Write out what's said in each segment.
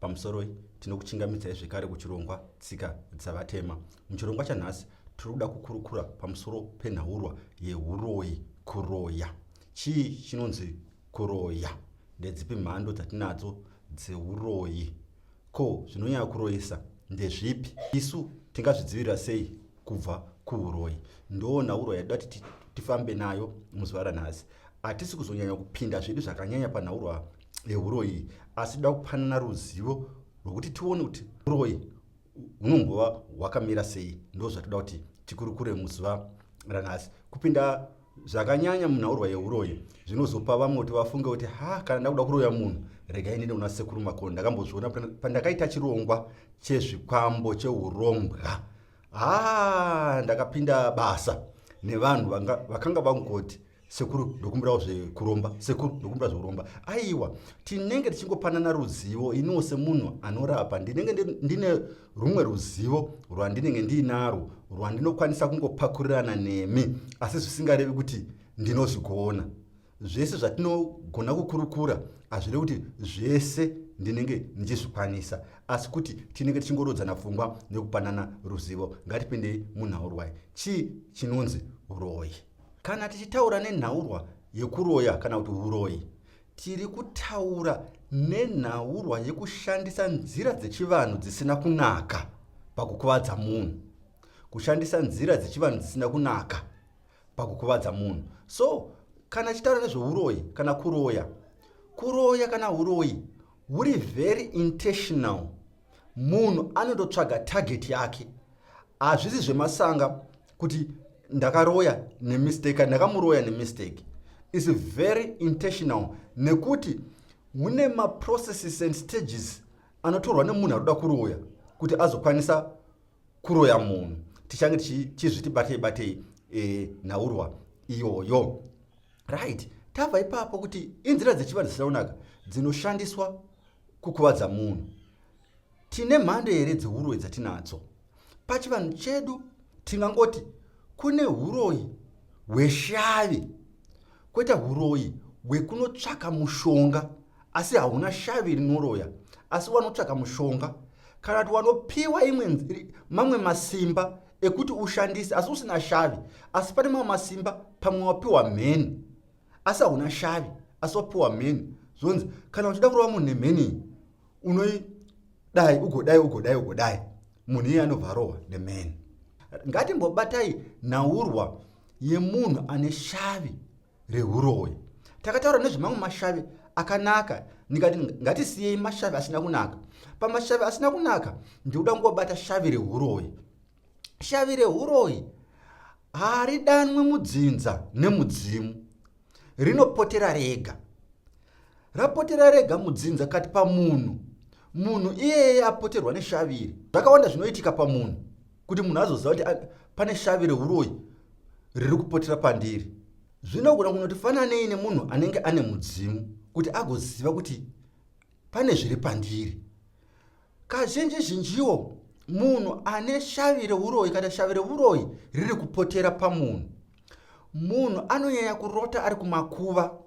Pamusoro tinokuchingamidzai zvekare kuchirongwa tsika dzavatema. Muchirongwa chanhasi tiri kuda kukurukura pamusoro penhaurwa yeuroyi, kuroya. Chii chinonzi kuroya? Ndedzipi mhando dzatinadzo dzeuroyi? Ko, zvinonyanya kuroyesa ndezvipi? Isu tingazvidzivirira sei kubva kuuroyi? Ndo nhaurwa yaida kuti tifambe nayo muzuva ranhasi. Hatisi kuzonyanya kupinda zvedu zvakanyanya panhaurwa yeuroyi, asi toda kupanana ruzivo rwokuti tione kuti uroyi hunombova hwakamira sei. Ndo zvatoda kuti tikurukure muzuva ranhasi. Kupinda zvakanyanya munhaurwa yeuroyi zvinozopa vamwe kuti vafunge kuti kana ndakuda kuroya munhu regai ndiende kuna sekuru Makonde. Ndakambozviona pandakaita chirongwa chezvikwambo cheurombwa. Ndakapinda basa nevanhu vakanga vangoti sekuru ndokumbirawo zvekuromba, sekuru ndokumbira zvekuromba. Aiwa, tinenge tichingopanana ruzivo. Iniwo semunhu anorapa ndinenge ndine rumwe ruzivo rwandinenge ndinaro rwandinokwanisa kungopakurirana nemi, asi zvisingarevi kuti ndinozvigona. Zvese zvatinogona kukurukura hazvirevi kuti zvese ndinenge ndichizvikwanisa, asi kuti tinenge tichingorodzana pfungwa nekupanana ruzivo. Ngatipindei munhaurwa. Chii chinonzi uroyi? Kana tichitaura nenhaurwa yekuroya kana kuti uroyi, tiri kutaura nenhaurwa yekushandisa nzira dzechivanhu dzisina kunaka pakukuvadza munhu. Kushandisa nzira dzechivanhu dzisina kunaka pakukuvadza munhu. So, kana tichitaura nezveuroyi kana kuroya, kuroya kana uroyi huri very intentional. Munhu anondotsvaga target yake. Hazvisi zvemasanga kuti ndakaroya nemistake, ndakamuroya nemistake. Is very intentional. Nekuti mune processes and stages anotorwa nemunhu anoda kuroya kuti azokwanisa kuroya munhu. Tichange tichizviti batei nhaurwa iyoyo. Right. Tabva ipapo kuti inzira dzechivanhu dzisina kunaka dzinoshandiswa kukuvadza munhu. Tine mhando here dzeuroyi dzatinadzo? Pachivanhu chedu tingangoti kune uroyi hweshavi, kwoita uroyi hwekunotsvaka mushonga asi hauna shavi rinoroya, asi wanotsvaka mushonga. Kana kuti wanopiwa mamwe masimba ekuti ushandise asi usina shavi, asi pane mamwe masimba pamwe wapiwa mheni asi hauna shavi, asi wapiwa mheni. Zvonzi kana uchida kurova munhu nemheni unoidai ugodai, munhu iye anobva arohwa nemheni. Ngatimbobatai nhaurwa yemunhu ane shavi reuroyi. Takataura nezvemamwe mashavi akanaka, ndikati ngatisiyei mashavi asina kunaka. Pamashavi asina kunaka ndikuda kungobata shavi reuroyi. Shavi reuroyi haridanwe mudzinza nemudzimu, rinopotera rega. Rapotera rega mudzinza kati pamunhu, munhu iyeye apoterwa neshavi iri. Zvakawanda zvinoitika pamunhu kuti munhu azoziva kuti pane shavi reuroyi riri kupotera pandiri. Zvinogona kunoti fananei nemunhu anenge ane mudzimu kuti agoziva kuti pane zviri pandiri. Kazhinji-zhinjiwo munhu ane shavi reuroyi kana shavi reuroyi riri kupotera pamunhu, munhu anonyanya kurota ari kumakuva,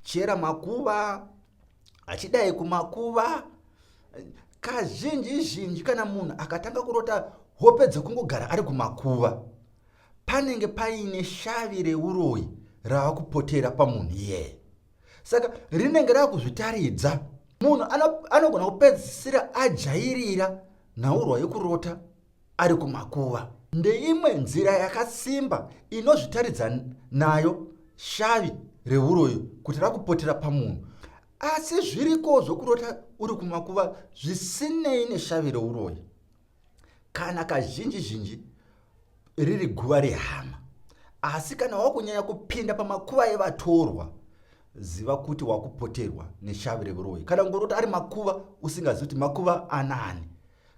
chera makuva, achidai kumakuva. Kazhinji-zhinji kana munhu akatanga kurota hope dzekungogara ari kumakuva, panenge paine shavi reuroyi rava kupotera pamunhu iyeye. Saka rinenge rava kuzvitaridza. Munhu anogona kupedzisira ajairira nhaurwa yekurota ari kumakuva. Ndeimwe nzira yakasimba inozvitaridza nayo shavi reuroyi kuti rakupotera pamunhu. Asi zviriko zvokurota uri kumakuva zvisinei neshavi reuroyi. Kana kazhinji-zhinji riri guva rehama, asi kana wakunyanya kupinda pamakuva evatorwa, ziva kuti wakupoterwa neshavi reuroyi. Kana ngorota ari makuva usingazivi kuti makuva anani,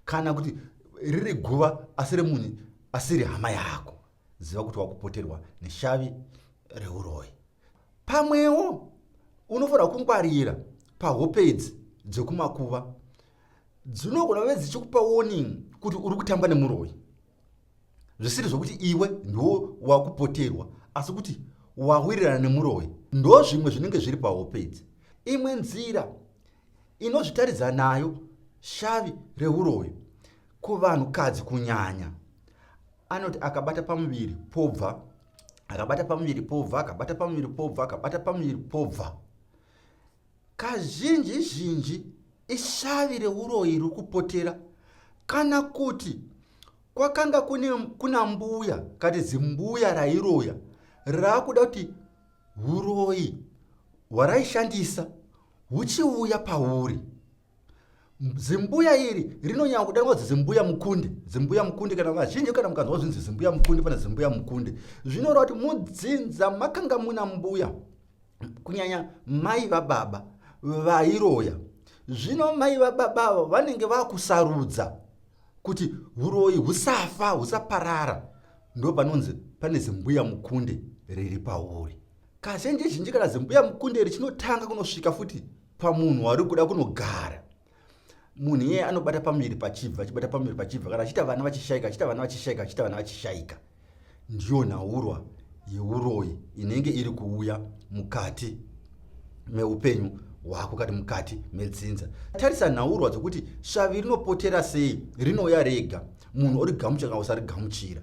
kana kuti riri guva asi remunhu asiri hama yako, ziva kuti wakupoterwa neshavi reuroyi. Pamwewo unofanira kungwarira pahope idzi dzekumakuva. Dzinogona kuve dzichikupa warning kuti uri kutamba nemuroyi. Zvisiri zvokuti iwe ndo wakupoterwa, asi kuti wawirirana nemuroyi. Ndo zvimwe zvinenge zviri pahope idzi. Imwe nzira inozvitaridza nayo shavi reuroyi kuvanhukadzi kunyanya anoti akabata pamuviri pobva, akabata pamuviri pobva, akabata pamuviri pobva, akabata pamuviri pobva. Kazhinji zhinji ishavi reuroyi riri kupotera, kana kuti kwakanga kuna mbuya kati zimbuya rairoya raakuda kuti uroyi hwaraishandisa huchiuya pauri. Zimbuya iri rinonyanya kudanwa kuti zimbuya mukunde. Zimbuya mukunde kana vazhinji kana mukanzwa zvinzi zimbuya mukunde pana zimbuya mukunde, zvinoreva kuti mudzinza makanga muna mbuya, kunyanya mai vababa vairoya. Zvino mai vababa ava vanenge vakusarudza kuti uroyi husafa, husaparara, ndo panonzi pane zimbuya mukunde riri pauri. Kazhinji zhinji kana zimbuya mukunde richinotanga kunosvika futi pamunhu wari kuda kunogara, munhu iyeye anobata pamuviri pachibva, achibata pamuviri pachibva, kana achiita vana vachishaika, achiita vana vachishaika, achiita vana vachishaika. Ndiyo nhaurwa yeuroyi inenge iri kuuya mukati meupenyu hwako, kati mukati medzinza. Tarisa nhaurwa dzokuti shavi rinopotera sei, rinouya rega, munhu origamuchira kana usarigamuchira.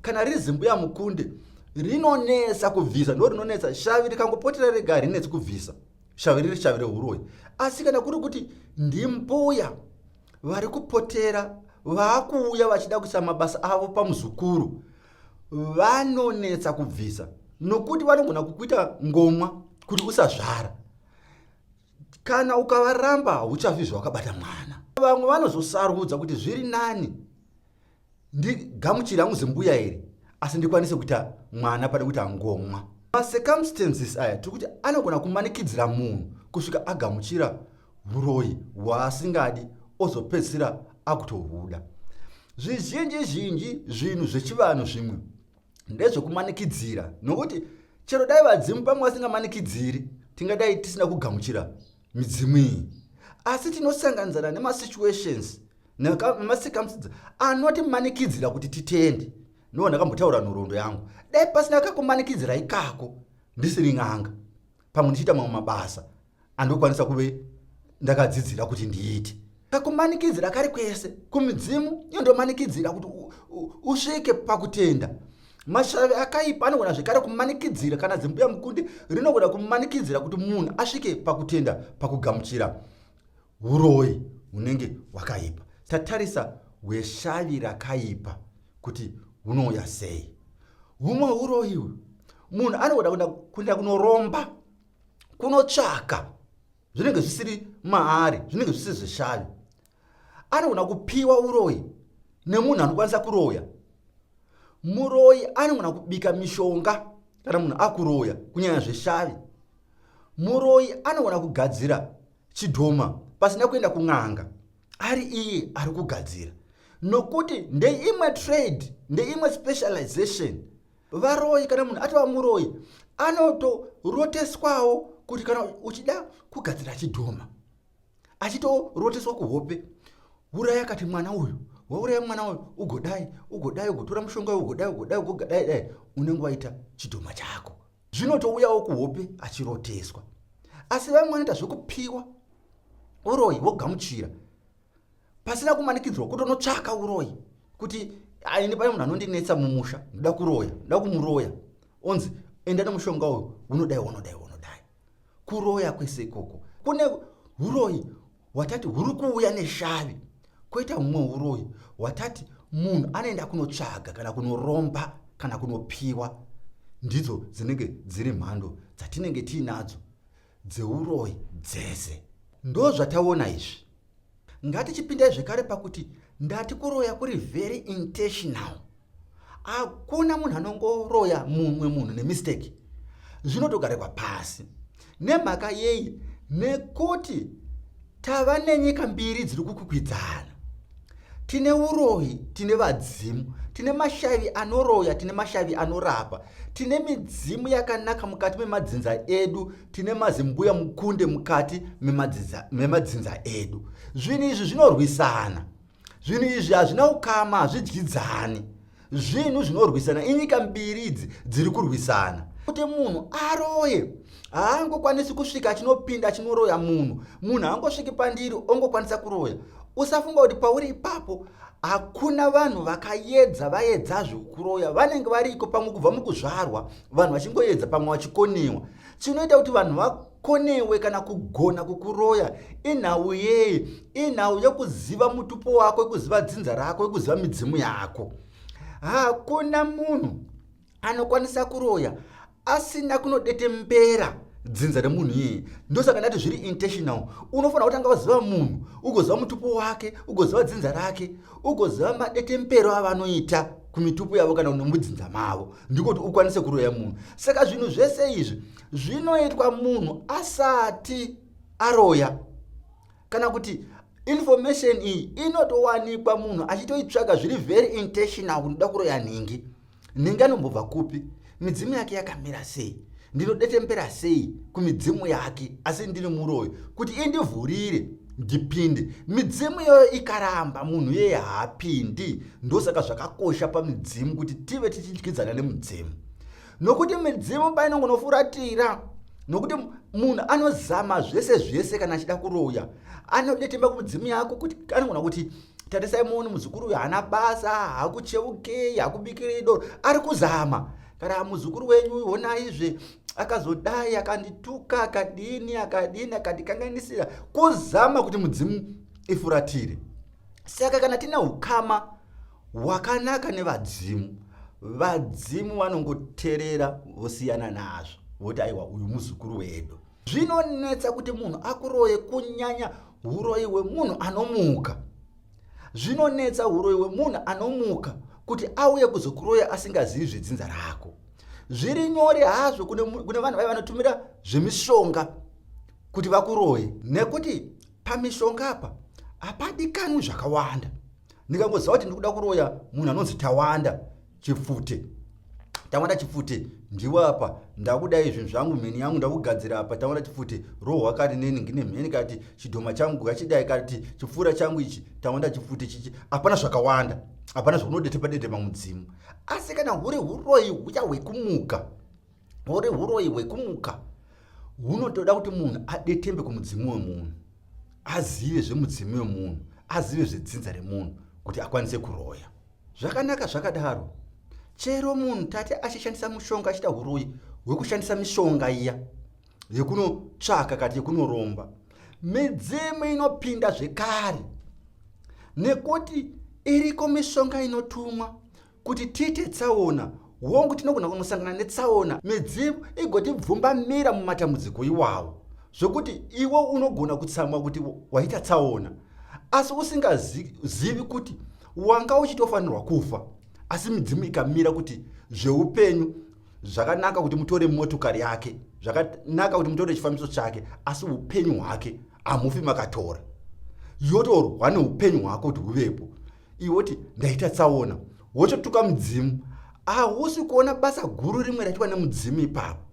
Kana riri zimbuya mukunde rinonetsa kubvisa, ndo rinonetsa. Shavi rikangopotera rega harinetsi kubvisa, shavi riri shavi reuroyi. Asi kana kuri kuti ndimbuya vari kupotera, vaakuuya vachida kuisa mabasa avo pamuzukuru, vanonetsa kubvisa, nokuti vanogona kukuita ngomwa kuti usazvara. Kana ukavaramba hauchafi zvawakabata mwana. Vamwe vanozosarudza kuti zviri nani ndigamuchira hangu zimbuya iri asi ndikwanise kuita mwana pane kuti angomwa. Macircumstances aya tiri kuti anogona kumanikidzira munhu kusvika agamuchira uroyi hwaasingadi ozopedzisira akutohuda. Zvizhinji zhinji zvinhu zvechivanhu zvimwe ndezvekumanikidzira, nokuti chero dai vadzimu pamwe vasingamanikidziri tingadai tisina kugamuchira midzimu iyi. Asi tinosanganidzana nemasituations nemacircumstances anotimanikidzira kuti titende. Ndo ndakambotaura nhoroondo yangu, dai pasina kakumanikidzira ikako ndisiri n'anga, pamwe ndichiita mamwe mabasa andokwanisa kuve ndakadzidzira kuti ndiite. Kakumanikidzira kari kwese kumidzimu indomanikidzira kuti usvike pakutenda. Mashavi akaipa anogona zvekare kumanikidzira, kana zimbuya mukunde rinogona kumanikidzira kuti munhu asvike pakutenda, pakugamuchira uroyi hunenge hwakaipa. Tatarisa hweshavi rakaipa kuti hunouya sei. Humwe uroyi munhu anogona kuenda kunoromba, kunotsvaka zvinenge zvisiri maari, zvinenge zvisiri zveshavi. Anogona kupiwa uroyi nemunhu anokwanisa kuroya. Muroyi anogona kubika mishonga kana munhu akuroya, kunyanya zveshavi. Muroyi anogona kugadzira chidhoma pasina kuenda kun'anga, ari iye ari kugadzira, nokuti ndeimwe trade, ndeimwe specialization. Varoyi kana munhu atova muroyi anotoroteswawo kuti kana uchida kugadzira chidhoma, achitoroteswa kuhope, uraya kati mwana uyu, wauraya mwana uyu, ugodai, ugotora mushonga uyu, ugodai, unenge waita chidhoma chako. Zvinotouyawo kuhope achiroteswa. Asi vamwe vanoita zvekupiwa uroyi wogamuchira pasina kumanikidzirwa, kutonotsvaka uroyi kuti aini pane munhu anondinetsa mumusha, ndoda kuroya, ndoda kumuroya, onzi enda nemushonga uyu unodai. Kuroya kwese ikoko kune uroyi watati huri kuuya neshavi, koita humwe uroyi watati munhu anoenda kunotsvaga kana kunoromba kana kunopiwa. Ndidzo dzinenge dziri mhando dzatinenge tiinadzo dzeuroyi dzese. Ndo zvataona izvi. Ngatichipinda zvekare pakuti ndati kuroya kuri very intentional. Hakuna munhu anongoroya mumwe munhu nemistake. Zvinotogarekwa pasi. Nemhaka yei? Nekuti tava nenyika mbiri dziri kukwikwidzaana. Tine uroyi, tine vadzimu, tine mashavi anoroya, tine mashavi anorapa, tine midzimu yakanaka mukati memadzinza edu, tine mazimbuya mukunde mukati memadzinza edu. Zvinhu izvi zvinorwisana. Zvinhu izvi hazvina ukama, hazvidyidzani. Zvinhu zvinorwisana, inyika mbiri idzi dziri kurwisana. Kuti munhu aroye, haangokwanisi kusvika achinopinda achinoroya munhu. Munhu haangosviki pandiri ongokwanisa kuroya. usafunga kuti pauri ipapo hakuna vanhu vaedzazvo kuroya. Vanenge variko pamwe kubva mukuzvarwa, vanhu vachingoedza pamwe vachikonewa. Chinoita kuti vanhu vakonewe kana kugona kukuroya inhau yei? Inhau yekuziva mutupo wako, yekuziva dzinza rako, yekuziva midzimu yako. Hakuna munhu anokwanisa kuroya asina kunodetembera dzinza remunhu iyeye. Ndosaka ndati zviri intentional. Unofanira kutanga waziva munhu, ugoziva mutupo wake, ugoziva dzinza rake, ugoziva madetempero avanoita kumitupo yavo kana nomudzinza mavo, ndiko kuti ukwanise kuroya munhu. Saka zvinhu zvese izvi zvinoitwa munhu asati aroya, kana kuti information iyi inotowanikwa munhu achitoitsvaga zviri very intentional kuti ndoda kuroya nhingi. Nhingi anombobva kupi? Midzimu yake yakamira sei? Ndinodetempera sei kumidzimu yake asi ndiri muroyo kuti indivhurire ndipinde? Midzimu iyoyo ikaramba, munhu yeye haapindi. Ndosaka zvakakosha pamidzimu kuti tive tichidyidzana nemidzimu, nokuti midzimu painongonofuratira, nokuti munhu anozama zvese kana achida kuroya. Anodetemba kumidzimu yako kuti anogona kuti tarisai muone muzukuru uyu haana basa, hakucheukei, hakubikirei doro, ari kuzama. Kana muzukuru wenyu onaizve akazodai akandituka akadini akandikanganisira, kuzama kuti mudzimu ifuratire. Saka kana tina ukama hwakanaka nevadzimu, vadzimu vanongoteerera vosiyana nazvo, voti aiwa uyu muzukuru wedu. Zvinonetsa kuti munhu akuroye, kunyanya uroyi hwemunhu anomuka. Zvinonetsa uroyi hwemunhu anomuka kuti auye kuzokuroya asingazivi zvedzinza rako. Zviri nyore hazvo kune vanhu vaya vanotumira zvemishonga kuti vakuroye, nekuti pamishonga apa hapadikanwi zvakawanda. Ndikangoziva kuti ndikuda kuroya munhu anonzi Tawanda Chifute, Tawanda Chifute ndiwe apa, ndakudai zvinhu zvangu, mheni yangu ndakugadzira apa, Tawanda Chifute, roho wakati neningi nemheni kati, chidhoma changu gachidai kati, chipfuura changu ichi, Tawanda Chifute chichi. Hapana zvakawanda, hapana zvakunodetema mudzimu. Asi kana huri huroyi huya hwekumuka, huri huroyi hwekumuka, hunotoda kuti munhu adetembe kumudzimu wemunhu, azive zvemudzimu wemunhu, azive zvedzinza remunhu kuti akwanise kuroya. Zvakanaka zvakadaro. Chero munhu tate achishandisa mushonga, achita huroyi hwekushandisa mishonga iya yekunotsvaka kati yekunoromba, midzimu inopinda zvekare, nekuti iriko mishonga inotumwa kuti tiite tsaona. Hongu tinogona kunosangana netsaona, midzimu igotibvumbamira mumatambudziko iwawo, zvokuti iwe unogona kutsamwa kuti waita tsaona, asi usingazivi kuti wanga uchitofanirwa kufa. Asi midzimu ikamira kuti zveupenyu zvakanaka kuti mutore motokari yake, zvakanaka kuti mutore chifambiso chake, asi upenyu hwake hamufi makatora. Yotorwa neupenyu hwako kuti huvepo. Iwe kuti ndaita tsaona, wochotuka mudzimu. Hausi kuona basa guru rimwe raitwa nemudzimu ipapo,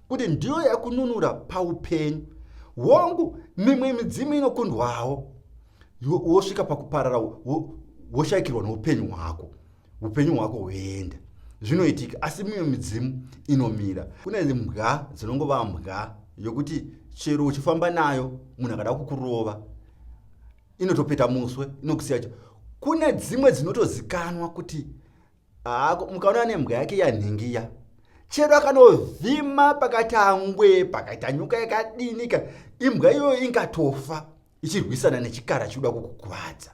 kuti ndiyo yakununura paupenyu. Hongu mimwe midzimu inokundwawo, wosvika pakuparara, woshayikirwa neupenyu hwako, upenyu hwako hwoenda. Zvinoitika, asi mimwe midzimu inomira. Kune mbwa dzinongova mbwa yokuti chero uchifamba nayo munhu akada kukurova inotopeta muswe, inokusiyacho. Kune dzimwe dzinotozikanwa kuti mukaona nembwa yake yanhingiya, chero akanovhima pakatangwe pakaita nyuka yakadinika, imbwa iyoyo ingatofa ichirwisana nechikara chiuda kukukuvadza.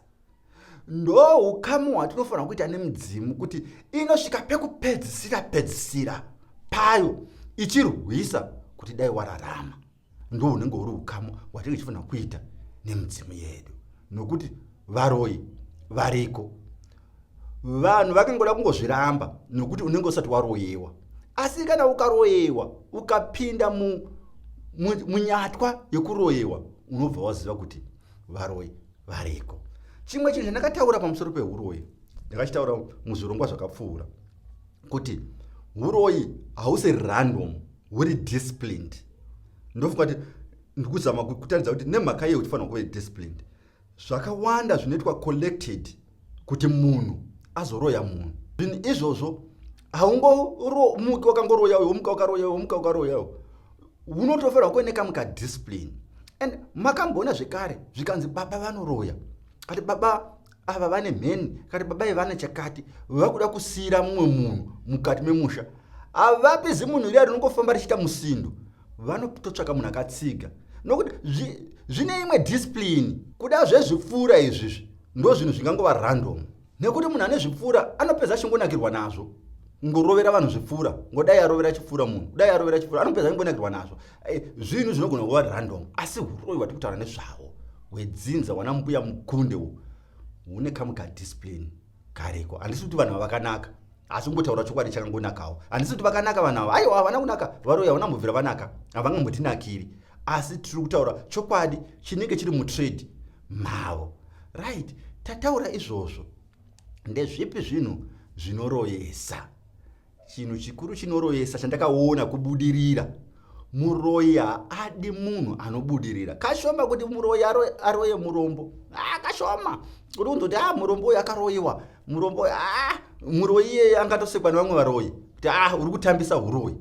Ndo ukamu hwatinofanira kuita nemidzimu, kuti inosvika pekupedzisira payo ichirwisa kuti dai wararama. Ndo unenge uri ukamu hwatinenge tichifanira kuita nemidzimu yedu, nokuti varoyi variko. Vanhu vakangoda kungozviramba nokuti unenge usati waroyewa. Asi kana ukaroyewa, ukapinda munyatwa yekuroyewa, unobva waziva kuti varoyi variko. Chimwe chinhu chandakataura pamusoro pehuroyi, ndakachitaura muzvirongwa zvakapfuura, kuti huroyi hausi random, huri disciplined. Ndofunga kuti ndikuzama kutaridza kuti nemhaka iye utifanira kuve disciplined. Zvakawanda zvinoitwa collected kuti munhu azoroya munhu. Zvinhu izvozvo haungomuki wakangoroyawo, womuka ukaroyawo. Unotofanira kuoneka muka discipline. And makamboona zvekare zvikanzi baba vanoroya, kati baba ava vane mheni, kati baba ivane chakati, vakuda kusiyira mumwe munhu mukati memusha, havapizi munhu riya rinongofamba richiita musindo, vanototsvaka munhu akatsiga, nokuti zvine imwe discipline. Kuda zvezvipfuura izvizvi ndo zvinhu zvingangova random, nekuti munhu ane zvipfuura anopedza achingonakirwa nazvo, ngorovera vanhu zvipfuura, ngodai arovera chipfuura munhu, kudai arovera chipfuura, anopedza achingonakirwa nazvo. Zvinhu zvinogona kuva random, asi uroyi hwati kutaura nezvavo hwedzinza wana mbuya mukunde hune kamwe kadiscipline kareko. Handisi kuti vanhu vakanaka, asi kungotaura chokwadi chakangonakawo. Handisi kuti vakanaka vanhu ava, aiwa havana kunaka, varoyi havana mbobvira vanaka, havangambotinakiri, asi tiri kutaura chokwadi chinenge chiri mutrade mavo. Right, tataura izvozvo. Ndezvipi zvinhu zvinoroyesa? Chinhu chikuru chinoroyesa chandakaona kubudirira, muroyi haadi munhu anobudirira. Kashoma kuti muroyi aroye murombo, kashoma kuti unzoti murombo uyu akaroyiwa, murombo muroyi iyeye angatosekwa nevamwe varoyi kuti uri kutambisa uroyi.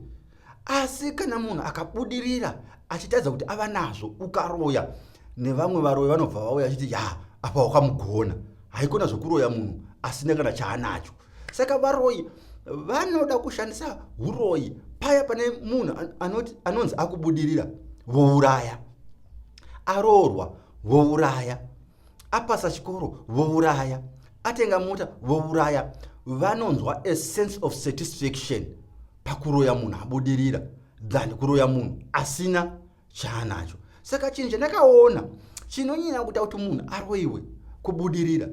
Asi kana munhu akabudirira achitaridza kuti ava nazvo, ukaroya, nevamwe varoyi vanobva vauya achiti apa wakamugona, haikona zvokuroya munhu asina kana chaanacho. Saka varoyi vanoda kushandisa uroyi paya pane munhu anonzi akubudirira, vouraya. Aroorwa vouraya, apasa chikoro vouraya, atenga mota vouraya. Vanonzwa a sense of satisfaction pakuroya munhu abudirira than kuroya munhu asina chaanacho. Saka chinhu chandakaona chinonyanya kuita kuti munhu aroyiwe kubudirira,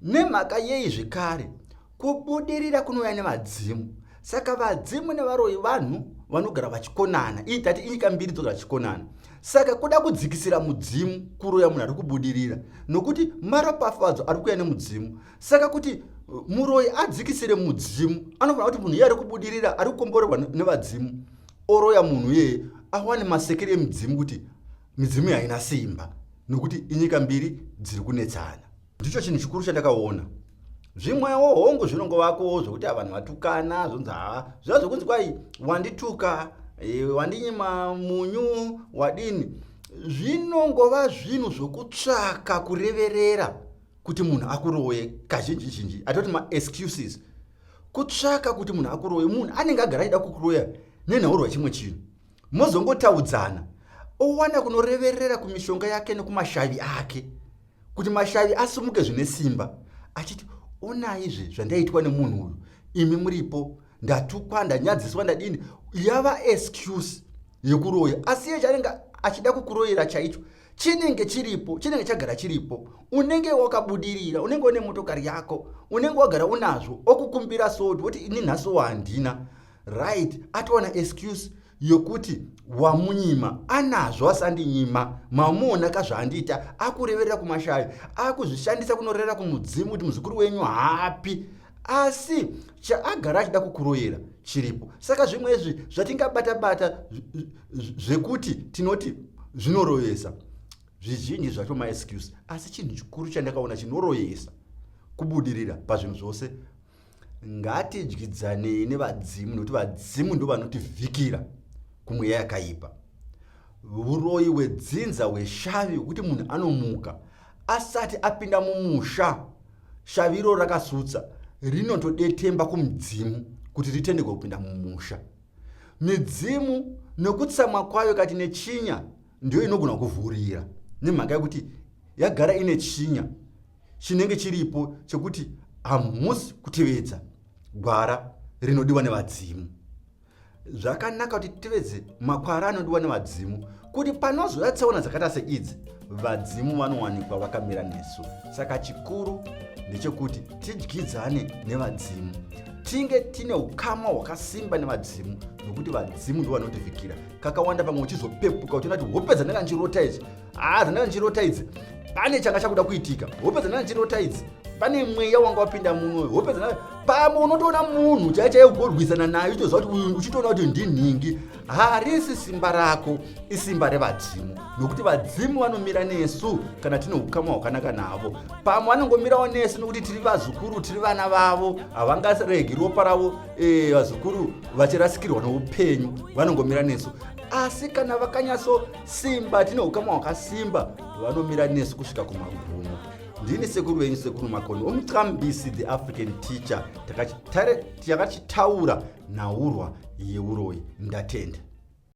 nemhaka yei zvekare, kubudirira kunouya nevadzimu. Saka vadzimu nevaroyi vanhu vanogara vachikonana, tati inyika mbiri dzogara vachikonana. Saka kuda kudzikisira mudzimu kuroya munhu ari kubudirira, nokuti maropafadzo ari kuuya nemudzimu. Saka kuti muroyi adzikisire mudzimu, anofanira kuti munhu iye ari kubudirira, ari kukomborerwa nevadzimu, oroya munhu iyeye awane masekere emudzimu, kuti midzimu haina simba, nokuti inyika mbiri dziri kunetsana. Ndicho chinhu chikuru chandakaona. Zvimwewo hongu zvinongovako zvokuti vanhu vatukana, zvonzi zviva zvokunzi kwai wandituka, wandinyima munyu, wadini. Zvinongova zvinhu zvokutsvaka kureverera kuti munhu akuroye kazhinji zhinji, atoti ma-excuses. Kutsvaka kuti munhu akuroye, munhu anenge agara achida kukuroya nenhauro yachimwe chinhu. Mozongotaudzana, owana kunoreverera kumishonga yake nekumashavi ake, kuti mashavi asimuke zvine simba, achiti onaizve zvandaitwa nemunhu uyu, imi muripo, ndatukwa, ndanyadziswa, ndadini. Yava excuse yekuroya, asi iye chanenge achida kukuroyera chaicho chinenge chiripo, chinenge chagara chiripo. Unenge wakabudirira, unenge une motokari yako, unenge wagara unazvo, okukumbira sodi, woti ini nhasi handina. Right, atowana excuse yokuti wamunyima anazvo asandinyima, mamuona kazvaandiita, akureverera kumashavi, akuzvishandisa kunorera kumudzimu kuti muzukuru wenyu hapi, asi chaagara achida kukuroyera chiripo. Saka zvimwe izvi zvatingabata-bata zvekuti tinoti zvinoroyesa, zvizhinji zvacho maexcuse, asi chinhu chikuru chandakaona chinoroyesa kubudirira pazvinhu zvose, ngatidyidzanei nevadzimu, nokuti vadzimu ndo vanotivhikira kumweya yakaipa. Uroyi hwedzinza hweshavi hwekuti munhu anomuka asati apinda mumusha, shavi iro rakasutsa, rinotodetemba kumudzimu kuti ritendeke kupinda mumusha. Midzimu nekutsamwa kwayo kati nechinya ndio inogona kuvhurira, nemhaka yekuti yagara ine chinya chinenge chiripo chekuti hamusi kutevedza gwara rinodiwa nevadzimu. Zvakanaka kuti titevedze makwara anodiwa nevadzimu, kuti panozoya tsaona dzakaita seidzi, vadzimu vanowanikwa vakamira nesu. Saka chikuru ndechekuti tidyidzane nevadzimu, tinge tine ukama hwakasimba nevadzimu, nokuti vadzimu ndo vanotivhikira. Kakawanda pamwe uchizopepuka uchiona kuti hope dzandanga ndichirota idzi, dzandanga ndichirota idzi, pane changa chakuda kuitika, hope dzandanga ndichirota idzi, pane mweya wanga wapinda mumwoyo, hope dzandanga. Pamwe unotoona munhu chaiye kugorwisana naye, uchizoziva kuti uchitoona kuti ndinhingi, harisi simba rako, isimba revadzimu, nokuti vadzimu vanomira nesu kana tine ukama hwakanaka navo. Pamwe vanongomirawo nesu nokuti tiri vazukuru, tiri vana vavo, havangaregi ropa ravo vazukuru vachirasikirwa neupenyu, vanongomira nesu. Asi kana vakanyatsosimba, tine ukama hwakasimba, vanomira nesu kusvika kumagumo. ndini sekuru wenyu sekuru Makoni omuxambisi the African teacher takachitaura naurwa yeuroi ndatenda.